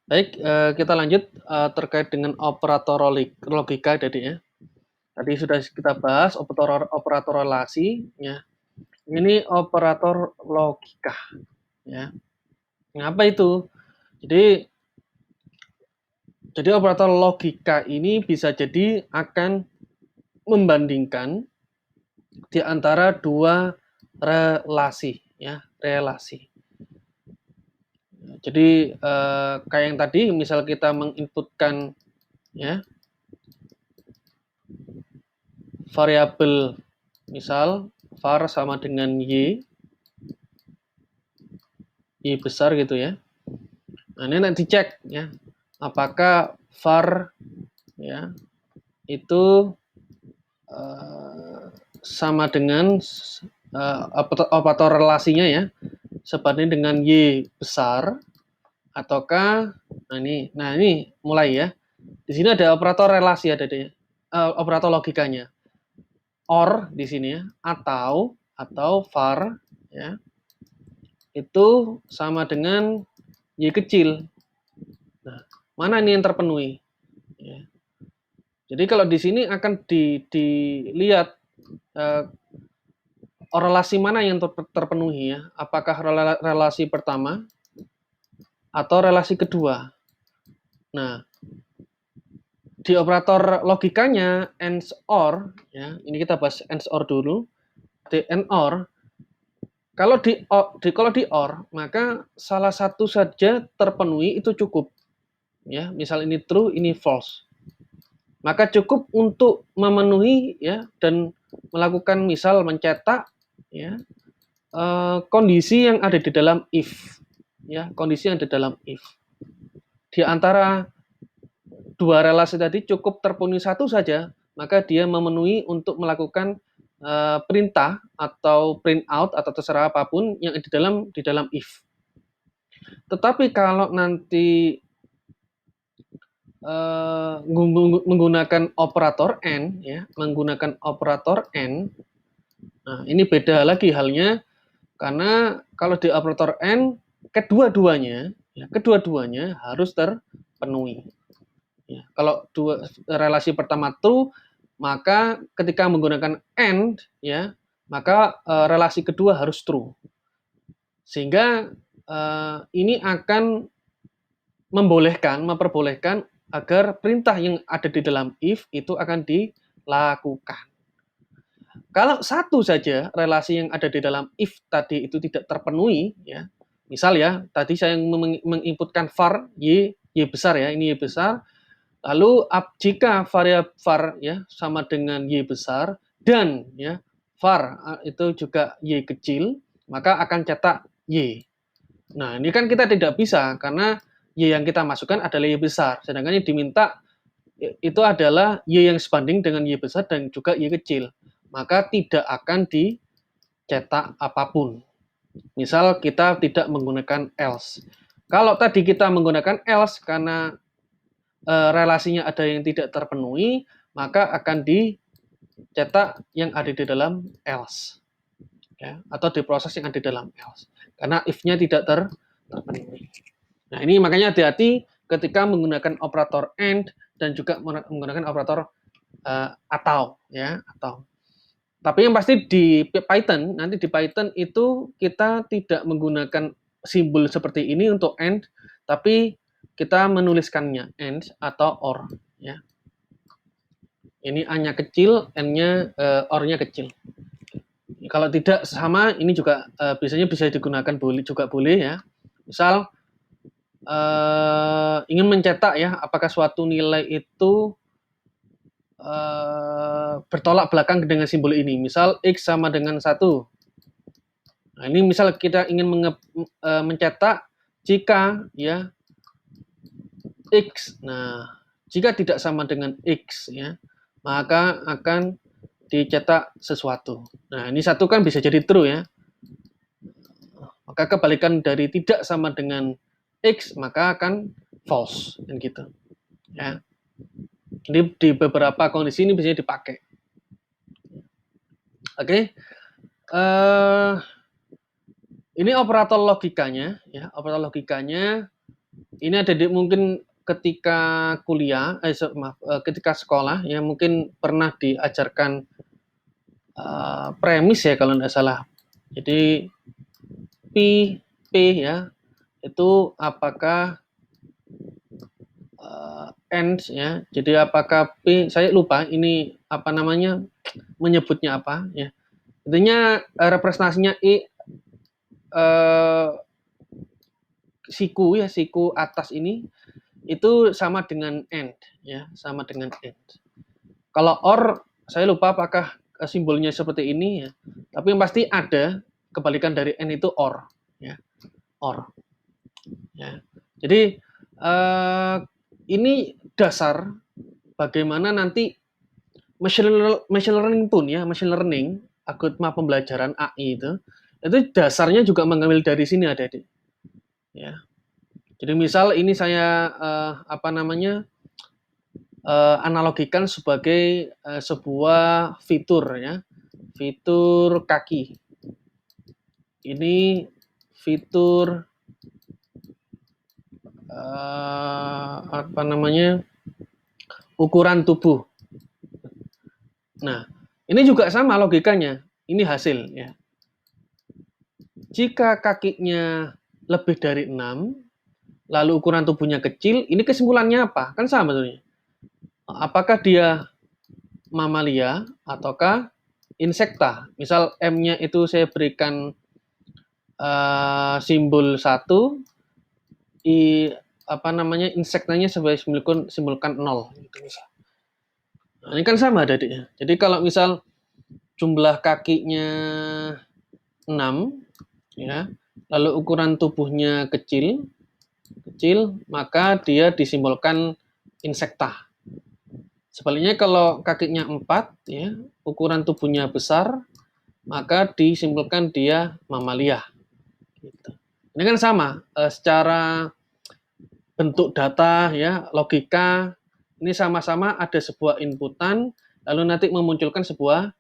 Baik, kita lanjut terkait dengan operator logika tadi ya. Tadi sudah kita bahas operator operator relasi ya. Ini operator logika ya. Apa itu? Jadi operator logika ini bisa jadi akan membandingkan di antara dua relasi ya, relasi. Jadi kayak yang tadi misal kita menginputkan ya variabel misal var sama dengan y besar gitu ya. Nah, ini nanti cek ya, apakah var ya itu sama dengan operator relasinya ya sebanding dengan y besar ataukah nah ini mulai ya. Di sini ada operator relasi ada deh. Operator logikanya. Or di sini ya atau var ya itu sama dengan y kecil. Nah, mana ini yang terpenuhi? Ya. Jadi kalau di sini akan dilihat relasi mana yang terpenuhi ya? Apakah relasi pertama atau relasi kedua? Nah, di operator logikanya AND OR ya, ini kita bahas AND OR dulu. Di AND OR kalau di OR maka salah satu saja terpenuhi itu cukup. Ya, misal ini true, ini false. Maka cukup untuk memenuhi ya dan melakukan misal mencetak ya kondisi yang ada di dalam if ya, kondisi yang ada di dalam if. Di antara dua relasi tadi cukup terpenuhi satu saja, maka dia memenuhi untuk melakukan perintah atau print out atau terserah apapun yang di dalam if. Tetapi kalau nanti menggunakan operator AND ya, menggunakan operator AND. Nah, ini beda lagi halnya karena kalau di operator AND kedua-duanya harus terpenuhi. Ya, kalau relasi pertama true, maka ketika menggunakan AND ya, maka relasi kedua harus true. Sehingga ini akan memperbolehkan agar perintah yang ada di dalam if itu akan dilakukan. Kalau satu saja relasi yang ada di dalam if tadi itu tidak terpenuhi, ya, misal ya, tadi saya menginputkan var y besar ya, ini y besar, lalu jika variabel var ya sama dengan y besar dan ya var itu juga y kecil, maka akan cetak y. Nah, ini kan kita tidak bisa karena y yang kita masukkan adalah y besar, sedangkan yang diminta itu adalah y yang sebanding dengan y besar dan juga y kecil. Maka tidak akan dicetak apapun. Misal kita tidak menggunakan else. Kalau tadi kita menggunakan else karena relasinya ada yang tidak terpenuhi, maka akan dicetak yang ada di dalam else. Ya, atau diproses yang ada di dalam else. Karena if-nya tidak terpenuhi. Nah, ini makanya hati-hati ketika menggunakan operator AND dan juga menggunakan operator atau ya, atau. Tapi yang pasti di Python, nanti di Python itu kita tidak menggunakan simbol seperti ini untuk AND, tapi kita menuliskannya AND atau OR ya. Ini A-nya kecil, N-nya OR-nya kecil. Kalau tidak sama, ini juga biasanya bisa digunakan juga boleh ya. Misal ingin mencetak ya, apakah suatu nilai itu bertolak belakang dengan simbol ini. Misal X sama dengan 1. Nah, ini misal kita ingin mencetak jika ya X. Nah, jika tidak sama dengan X ya, maka akan dicetak sesuatu. Nah, ini satu kan bisa jadi true ya. Maka kebalikan dari tidak sama dengan X, maka akan false kan gitu. Ya. Jadi di beberapa kondisi ini bisa dipakai. Oke. Ini operator logikanya ya, operator logikanya Ini adik-adik mungkin ketika kuliah, maaf, ketika sekolah ya mungkin pernah diajarkan premis ya kalau tidak salah. Jadi P, P ya, itu apakah ends ya. Jadi apakah P, saya lupa ini apa namanya menyebutnya apa ya. Intinya representasinya I eh, siku ya, siku atas ini itu sama dengan end ya, sama dengan end. Kalau or saya lupa apakah simbolnya seperti ini ya. Tapi yang pasti ada kebalikan dari end itu or ya, or ya. Jadi ini dasar bagaimana nanti machine learning pun ya, machine learning algoritma pembelajaran AI itu dasarnya juga mengambil dari sini adik-adik ya. Jadi misal ini saya apa namanya analogikan sebagai sebuah fitur ya, fitur kaki. Ini fitur apa namanya ukuran tubuh. Nah, ini juga sama logikanya. Ini hasil ya. Jika kakinya lebih dari 6, lalu ukuran tubuhnya kecil, ini kesimpulannya apa? Kan sama sebenarnya. Apakah dia mamalia ataukah insekta? Misal M-nya itu saya berikan simbol 1, apa namanya insektanya sebagai simbolkan 0 gitu misal. Nah, ini kan sama adiknya. Jadi kalau misal jumlah kakinya 6 ya, lalu ukuran tubuhnya kecil, maka dia disimbolkan insekta. Sebaliknya kalau kakinya 4 ya, ukuran tubuhnya besar, maka disimbolkan dia mamalia. Gitu. Ini kan sama, secara bentuk data ya, logika ini sama-sama ada sebuah inputan lalu nanti memunculkan sebuah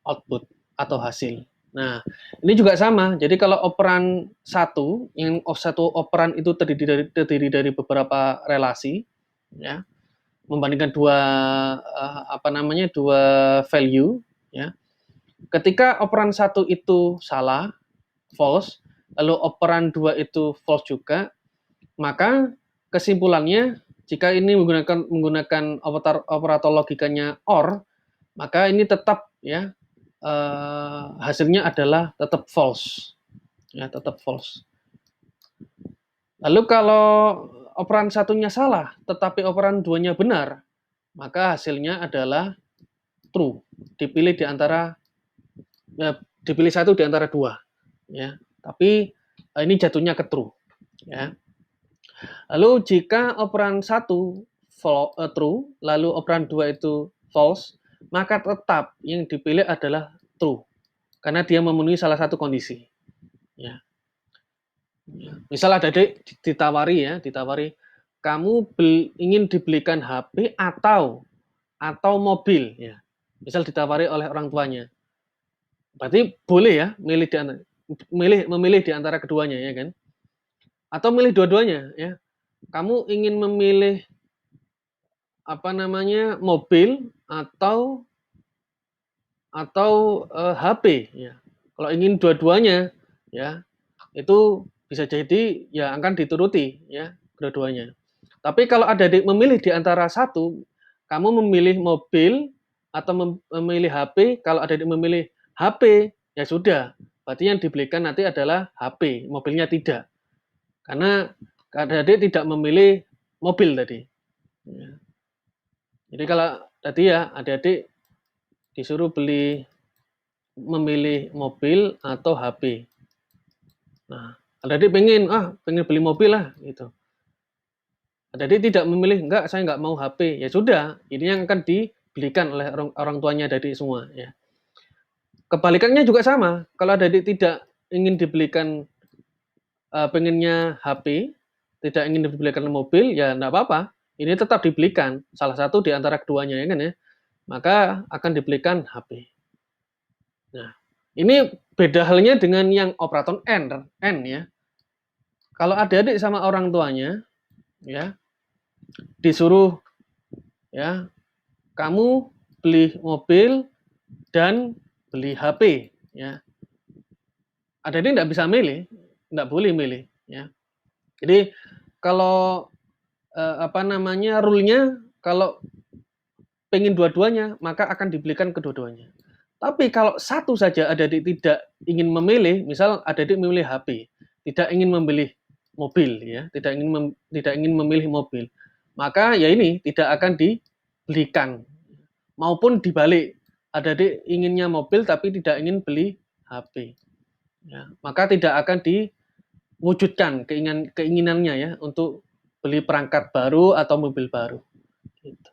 output atau hasil. Nah, ini juga sama. Jadi kalau operan satu operan itu terdiri dari beberapa relasi, ya, membandingkan dua value, ya. Ketika operan satu itu salah, false, lalu operan dua itu false juga, maka kesimpulannya jika ini menggunakan operator logikanya OR, maka ini tetap ya hasilnya adalah tetap false. Ya, tetap false. Lalu kalau operan satunya salah, tetapi operan duanya benar, maka hasilnya adalah true. Dipilih di antara dipilih satu di antara dua. Ya, tapi ini jatuhnya ke true. Ya. Lalu jika operan satu true, lalu operan dua itu false, maka tetap yang dipilih adalah true. Karena dia memenuhi salah satu kondisi. Ya. Misal ada adik ditawari, kamu ingin dibelikan HP atau mobil, ya. Misal ditawari oleh orang tuanya, berarti boleh ya memilih di antara keduanya, ya kan? Atau milih dua-duanya, ya. Kamu ingin memilih apa namanya mobil atau HP, ya. Kalau ingin dua-duanya, ya itu bisa jadi ya akan dituruti ya dua-duanya. Tapi kalau ada memilih di antara satu, kamu memilih mobil atau memilih HP, kalau ada memilih HP, ya sudah. Berarti yang dibelikan nanti adalah HP, mobilnya tidak. Karena adik tidak memilih mobil tadi. Ya. Jadi kalau tadi ya adik-adik disuruh memilih mobil atau HP. Nah, adik pengen beli mobil lah gitu. Adik tidak memilih, enggak saya enggak mau HP. Ya sudah, ini yang akan dibelikan oleh orang tuanya adik semua ya. Kebalikannya juga sama. Kalau adik tidak ingin dibelikan pengennya HP, tidak ingin dibelikan mobil, ya enggak apa-apa. Ini tetap dibelikan salah satu di antara keduanya ya kan ya. Maka akan dibelikan HP. Nah, ini beda halnya dengan yang operator N ya. Kalau adik-adik sama orang tuanya, ya, disuruh ya, kamu beli mobil dan beli HP ya. Adik-adik nggak bisa milih, nggak boleh milih ya. Jadi kalau rule-nya kalau pengen dua-duanya maka akan dibelikan kedua-duanya. Tapi kalau satu saja adik-adik tidak ingin memilih, misal adik-adik memilih HP, tidak ingin membeli mobil ya, tidak ingin memilih mobil, maka ya ini tidak akan dibelikan. Maupun dibalik, adik-adik inginnya mobil tapi tidak ingin beli HP. Ya, maka tidak akan diwujudkan keinginannya ya untuk beli perangkat baru atau mobil baru. Gitu.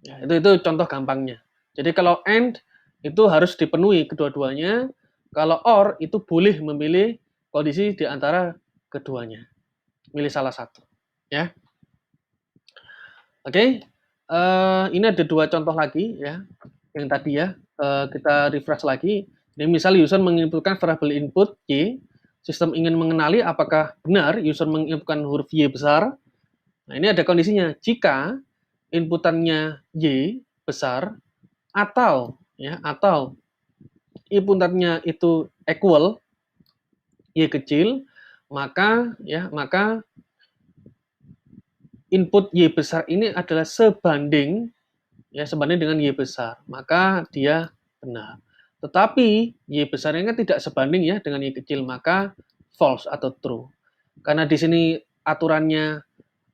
Ya, itu contoh gampangnya. Jadi kalau and itu harus dipenuhi kedua-duanya. Kalau or itu boleh memilih kondisi di antara keduanya. Milih salah satu. Ya. Oke. Ini ada dua contoh lagi ya. Yang tadi ya. Kita refresh lagi. Ini misal user menginputkan variabel input Y. Sistem ingin mengenali apakah benar user menginputkan huruf Y besar. Nah, ini ada kondisinya. Jika inputannya Y besar atau inputannya itu equal Y kecil, maka input Y besar ini adalah sebanding dengan Y besar, maka dia benar. Tetapi Y besar ini kan tidak sebanding ya dengan Y kecil, maka false atau true. Karena di sini aturannya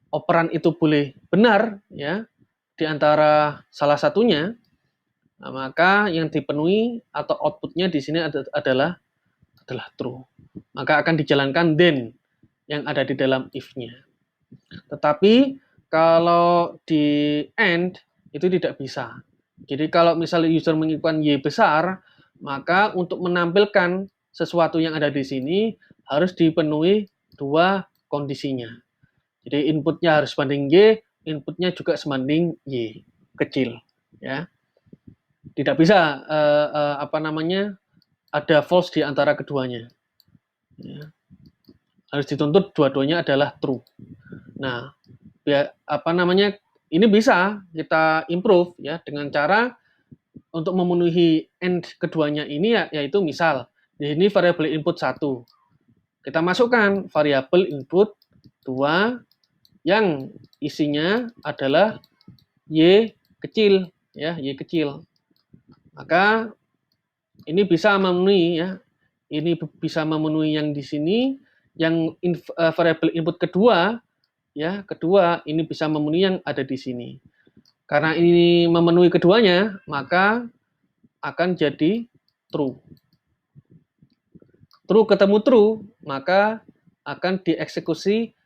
operan itu boleh benar ya di antara salah satunya, nah, maka yang dipenuhi atau outputnya di sini adalah true. Maka akan dijalankan then yang ada di dalam if-nya. Tetapi kalau di end itu tidak bisa. Jadi kalau misalnya user menginputkan Y besar, maka untuk menampilkan sesuatu yang ada di sini harus dipenuhi dua kondisinya. Jadi inputnya harus sebanding Y, inputnya juga sebanding Y kecil, ya. Tidak bisa ada false di antara keduanya. Ya. Harus dituntut dua-duanya adalah true. Nah, ini bisa kita improve ya dengan cara untuk memenuhi end keduanya ini yaitu misal di sini variabel input 1. Kita masukkan variabel input 2 yang isinya adalah Y kecil ya, Y kecil. Maka ini bisa memenuhi ya. Ini bisa memenuhi yang di sini, yang variabel input kedua ya, ini bisa memenuhi yang ada di sini. Karena ini memenuhi keduanya, maka akan jadi true. True ketemu true, maka akan dieksekusi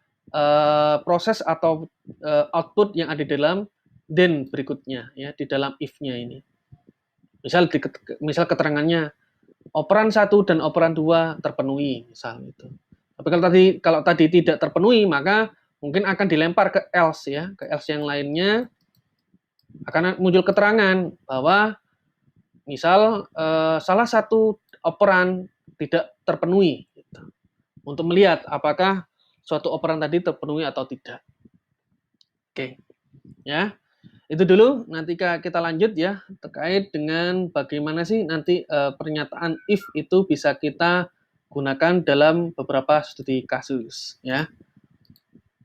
proses atau output yang ada di dalam then berikutnya ya, di dalam if-nya ini. Misal keterangannya operan 1 dan operan 2 terpenuhi misal itu. Tapi kalau tadi tidak terpenuhi, maka mungkin akan dilempar ke else ya, ke else yang lainnya akan muncul keterangan bahwa misal salah satu operan tidak terpenuhi gitu. Untuk melihat apakah suatu operan tadi terpenuhi atau tidak. Oke. Ya. Itu dulu, nanti kita lanjut ya terkait dengan bagaimana sih nanti pernyataan if itu bisa kita gunakan dalam beberapa studi kasus ya.